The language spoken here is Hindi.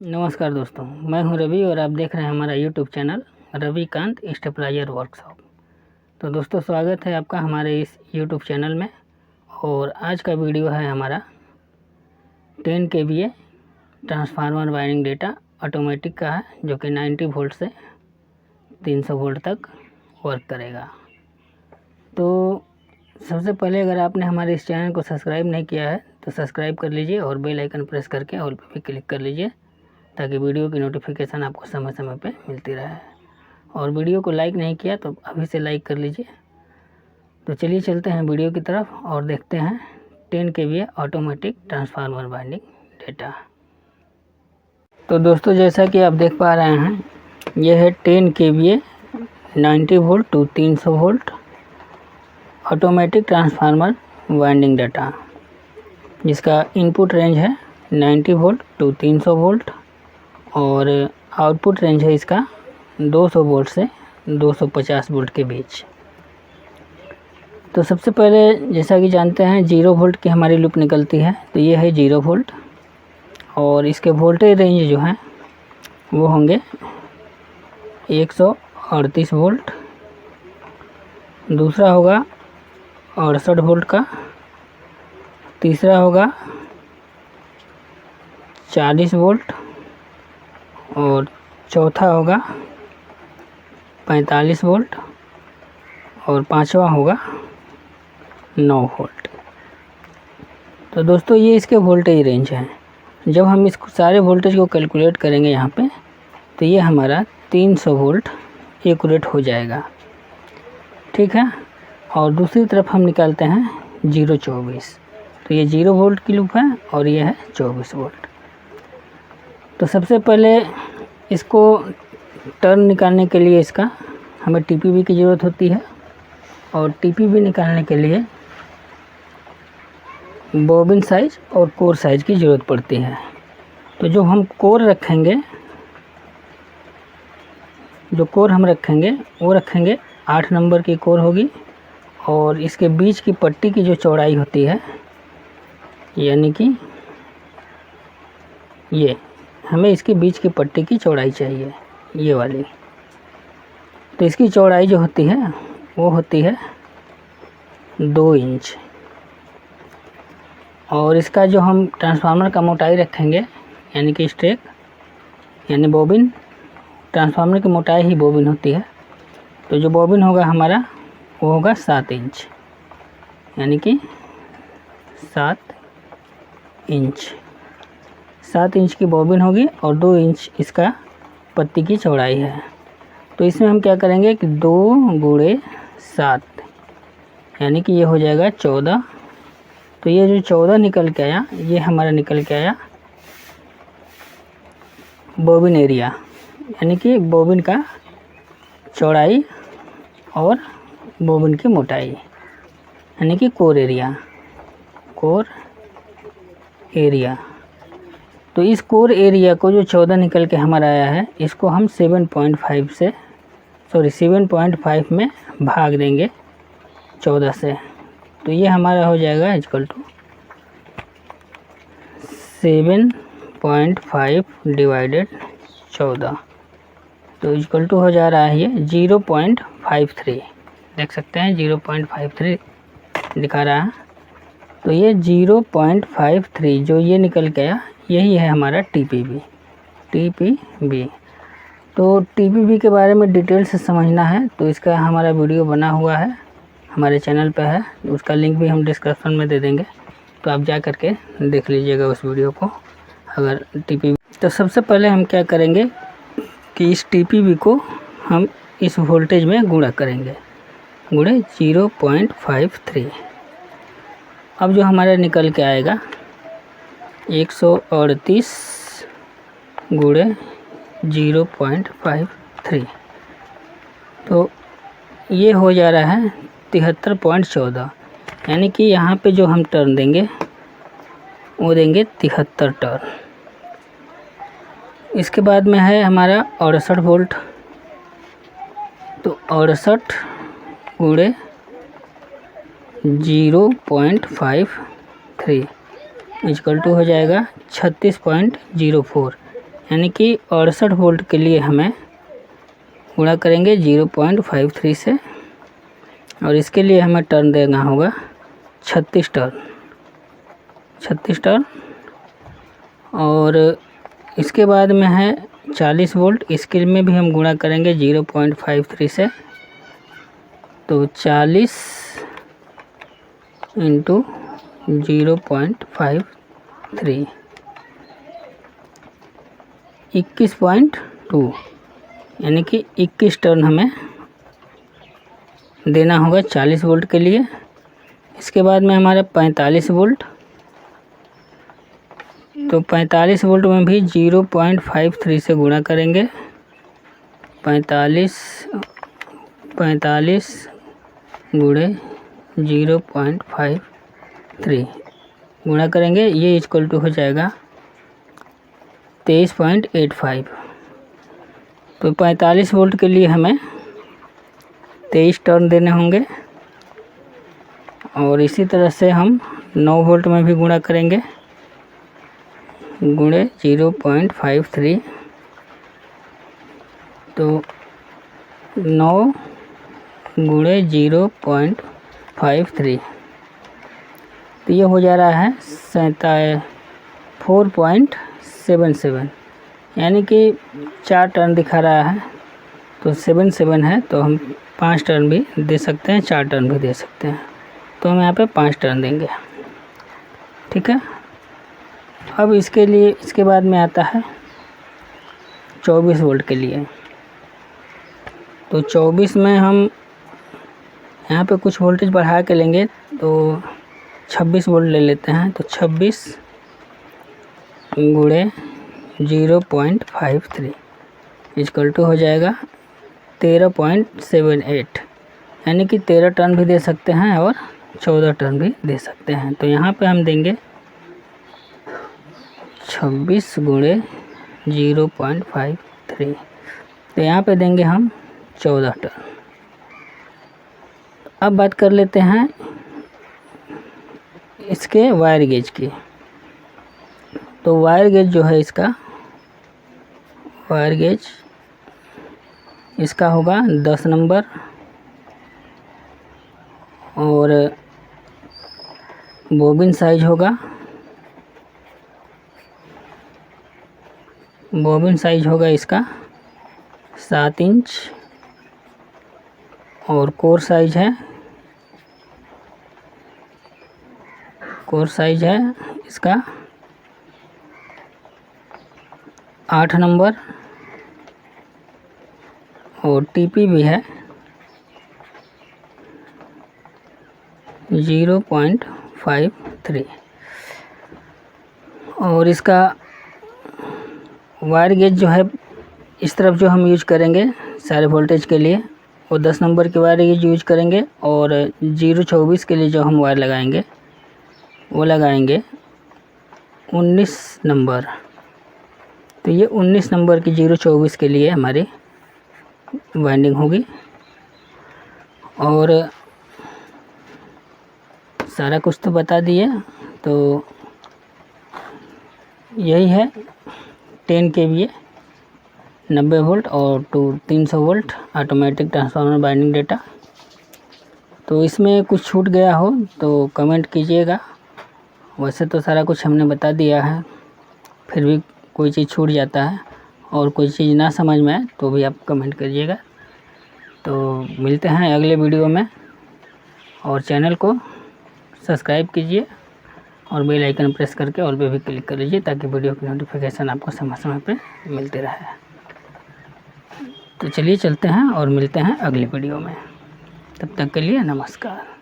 नमस्कार दोस्तों, मैं हूं रवि और आप देख रहे हैं हमारा YouTube channel Ravikant stabilizer workshop. तो दोस्तों, स्वागत है आपका हमारे इस यूट्यूब चैनल में। और आज का वीडियो है हमारा 10 kVA transformer wiring data automatic का है, जो कि 90 वोल्ट से 300 वोल्ट तक वर्क करेगा। तो सबसे पहले अगर आपने हमारे इस चैनल को सब्सक्राइब नहीं किया है तो सब्सक्राइब कर लीजिए और बेल आइकन प्रेस करके ऑल पे भी क्लिक कर लीजिए, ताकि वीडियो की नोटिफिकेशन आपको समय समय पे मिलती रहे। और वीडियो को लाइक नहीं किया तो अभी से लाइक कर लीजिए। तो चलिए चलते हैं वीडियो की तरफ और देखते हैं 10 kVA automatic transformer winding data. तो दोस्तों, जैसा कि आप देख पा रहे हैं, यह है 10 kVA 90 volt to 300 volt automatic transformer winding data, जिसका इनपुट रेंज है 90 वोल्ट टू 300 वोल्ट और आउटपुट रेंज है इसका 200 वोल्ट से 250 वोल्ट के बीच। तो सबसे पहले जैसा कि जानते हैं 0 वोल्ट की हमारी लूप निकलती है, तो ये है 0 वोल्ट और इसके वोल्टेज रेंज जो हैं वो होंगे 138 वोल्ट। दूसरा होगा 68 वोल्ट का, तीसरा होगा 40 वोल्ट और चौथा होगा 45 वोल्ट और पांचवा होगा 9 वोल्ट। तो दोस्तों, ये इसके वोल्टेज रेंज हैं। जब हम इस सारे वोल्टेज को कैलकुलेट करेंगे यहाँ पे, तो ये हमारा 300 वोल्ट एक्यूरेट हो जाएगा, ठीक है। और दूसरी तरफ हम निकालते हैं 024, तो ये 0 वोल्ट की लूप है और ये है 24 वोल्ट। तो सबसे पहले इसको टर्न निकालने के लिए इसका हमें टीपीबी की ज़रूरत होती है और टीपीबी निकालने के लिए बॉबिन साइज और कोर साइज की ज़रूरत पड़ती है। तो जो हम कोर रखेंगे, वो रखेंगे 8 नंबर की कोर होगी। और इसके बीच की पट्टी की जो चौड़ाई होती है, यानी कि ये हमें इसके बीच की पट्टी की चौड़ाई चाहिए, ये वाली। तो इसकी चौड़ाई जो होती है वो होती है 2 इंच। और इसका जो हम ट्रांसफार्मर का मोटाई रखेंगे, यानी कि स्ट्रेक यानी बॉबिन, ट्रांसफार्मर की मोटाई ही बॉबिन होती है। तो जो बॉबिन होगा हमारा वो होगा 7 इंच, यानी कि 7 इंच 7 इंच की बॉबिन होगी और 2 इंच इसका पत्ती की चौड़ाई है। तो इसमें हम क्या करेंगे कि 2 गुणे 7, यानी कि ये हो जाएगा 14। तो ये जो 14 निकल के आया, ये हमारा निकल के आया बॉबिन एरिया, यानी कि बॉबिन का चौड़ाई और बॉबिन की मोटाई, यानी कि कोर एरिया। तो इस कोर एरिया को जो 14 निकल के हमारा आया है, इसको हम 7.5 में भाग देंगे 14 से। तो ये हमारा हो जाएगा इक्वल टू 7.5 डिवाइडेड 14। तो इक्वल टू हो जा रहा है ये 0.53। देख सकते हैं 0.53 दिखा रहा है। तो ये 0.53 जो ये निकल के आया, यही है हमारा टीपीबी। तो टीपीबी के बारे में डिटेल से समझना है तो इसका हमारा वीडियो बना हुआ है, हमारे चैनल पे है। उसका लिंक भी हम डिस्क्रिप्शन में दे देंगे, तो आप जा करके देख लीजिएगा उस वीडियो को। अगर टीपीबी, तो सबसे पहले हम क्या करेंगे कि इस टीपीबी को हम इस वोल्टेज में गुणा करेंगे, गुणे 0.53। अब जो हमारा निकल के आएगा 138 गुणे 0.53, तो ये हो जा रहा है 73.14। यानी कि यहाँ पे जो हम टर्न देंगे वो देंगे 73 टर्न। इसके बाद में है हमारा 68 वोल्ट। तो 68 गुणे 0.53 इक्वल टू हो जाएगा 36.04, यानी कि 68 वोल्ट के लिए हमें गुणा करेंगे 0.53 से, और इसके लिए हमें टर्न देना होगा 36 टर्न। और इसके बाद में है 40 वोल्ट, इसके में भी हम गुणा करेंगे 0.53 से, तो 40 इंटू 0.53 21.2, यानी कि 21 टर्न हमें देना होगा 40 वोल्ट के लिए। इसके बाद में हमारा 45 वोल्ट, तो 45 वोल्ट में भी 0.53 से गुणा करेंगे। 45 गुणे 0.53 गुणा करेंगे, ये इक्वल टू हो जाएगा 23.85। तो 45 वोल्ट के लिए हमें 23 टर्न देने होंगे। और इसी तरह से हम 9 वोल्ट में भी गुणा करेंगे, गुणे 0.53, तो 9 गुणे 0.53, तो ये हो जा रहा है 4.77, यानी कि 4 टर्न दिखा रहा है, तो 77 है, तो हम 5 टर्न भी दे सकते हैं, 4 टर्न भी दे सकते हैं, तो हम यहाँ पे 5 टर्न देंगे। ठीक है। अब इसके लिए इसके बाद में आता है 24 वोल्ट के लिए। तो 24 में हम यहाँ पे कुछ वोल्टेज बढ़ा के लेंगे, तो 26 वोल्ट ले लेते हैं। तो 26 गुणे 0.53 इक्वल टू हो जाएगा 13.78, यानी कि 13 टर्न भी दे सकते हैं और 14 टर्न भी दे सकते हैं। तो यहाँ पे हम देंगे 26 गुणे 0.53, तो यहाँ पे देंगे हम 14 टर्न। अब बात कर लेते हैं इसके वायर गेज की। तो वायर गेज जो है इसका, वायर गेज इसका होगा 10 नंबर, और बोबिन साइज होगा, इसका 7 इंच, और कोर साइज है इसका 8 नंबर, और टीपी भी है 0.53। और इसका वायर गेज जो है इस तरफ जो हम यूज करेंगे सारे वोल्टेज के लिए, वो 10 नंबर के वायर गेज यूज करेंगे, और 0.24 के लिए जो हम वायर लगाएंगे वो लगाएंगे 19 नंबर। तो ये 19 नंबर की 0.24 के लिए हमारी वाइंडिंग होगी। और सारा कुछ तो बता दिए, तो यही है 10 kVA 90 वोल्ट और 300 volt automatic transformer binding data. तो इसमें कुछ छूट गया हो तो कमेंट कीजिएगा। वैसे तो सारा कुछ हमने बता दिया है, फिर भी कोई चीज़ छूट जाता है और कोई चीज़ ना समझ में आए तो भी आप कमेंट करिएगा। तो मिलते हैं अगले वीडियो में, और चैनल को सब्सक्राइब कीजिए और बेल आइकन प्रेस करके ऑल पे भी क्लिक कर लीजिए, ताकि वीडियो की नोटिफिकेशन आपको समय समय पे मिलती रहे। तो चलिए चलते हैं और मिलते हैं अगले वीडियो में, तब तक के लिए नमस्कार।